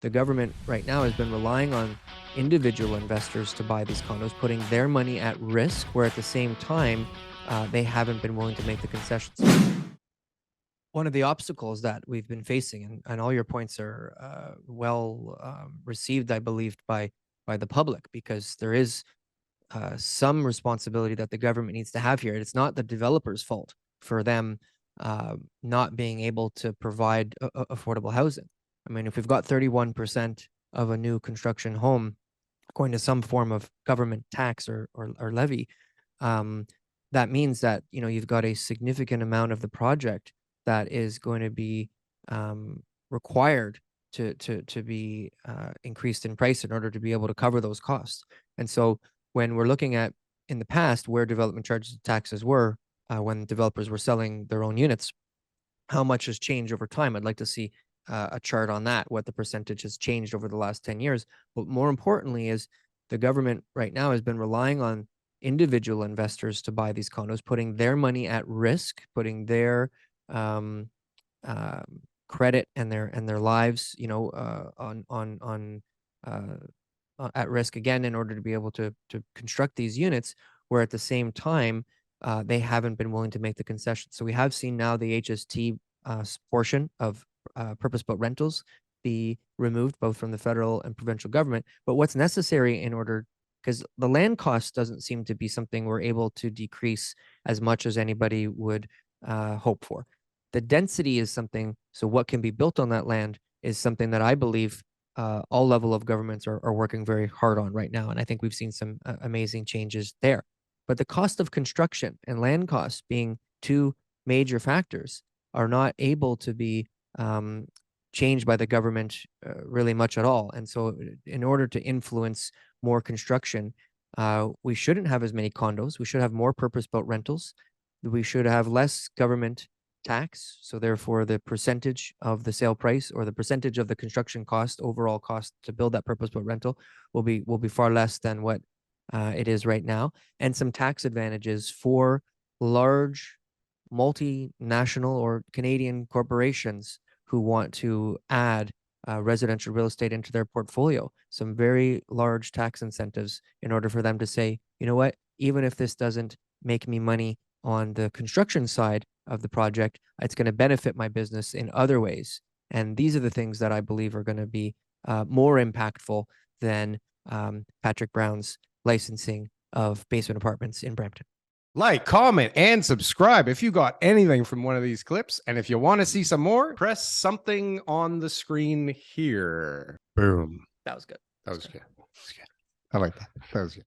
the government right now has been relying on individual investors to buy these condos, putting their money at risk, where at the same time, they haven't been willing to make the concessions. One of the obstacles that we've been facing, and all your points are received, I believe, by the public, because there is some responsibility that the government needs to have here. It's not the developer's fault for them not being able to provide affordable housing. I mean, if we've got 31% of a new construction home going to some form of government tax or levy, that means that you've got a significant amount of the project that is going to be required to be increased in price in order to be able to cover those costs. And so when we're looking at in the past where development charges and taxes were when developers were selling their own units, how much has changed over time? I'd like to see a chart on that, what the percentage has changed over the last 10 years. But more importantly is the government right now has been relying on individual investors to buy these condos, putting their money at risk, putting their credit and their lives, at risk again in order to be able to construct these units, where at the same time they haven't been willing to make the concessions. So we have seen now the HST portion of purpose-built rentals be removed, both from the federal and provincial government. But what's necessary in order, because the land cost doesn't seem to be something we're able to decrease as much as anybody would hope for. The density is something, so what can be built on that land is something that I believe all level of governments are working very hard on right now. And I think we've seen some amazing changes there. But the cost of construction and land costs, being two major factors, are not able to be changed by the government really much at all. And so in order to influence more construction, we shouldn't have as many condos. We should have more purpose-built rentals. We should have less government tax. So therefore, the percentage of the sale price or the percentage of the construction cost, overall cost to build that purpose-built rental will be far less than what it is right now. And some tax advantages for large multinational or Canadian corporations who want to add residential real estate into their portfolio. Some very large tax incentives in order for them to say, you know what, even if this doesn't make me money on the construction side of the project, it's going to benefit my business in other ways. And these are the things that I believe are going to be more impactful than Patrick Brown's licensing of basement apartments in Brampton. Like, comment, and subscribe if you got anything from one of these clips. And if you want to see some more, press something on the screen here. Boom. That was good. That was good. I like that. That was good.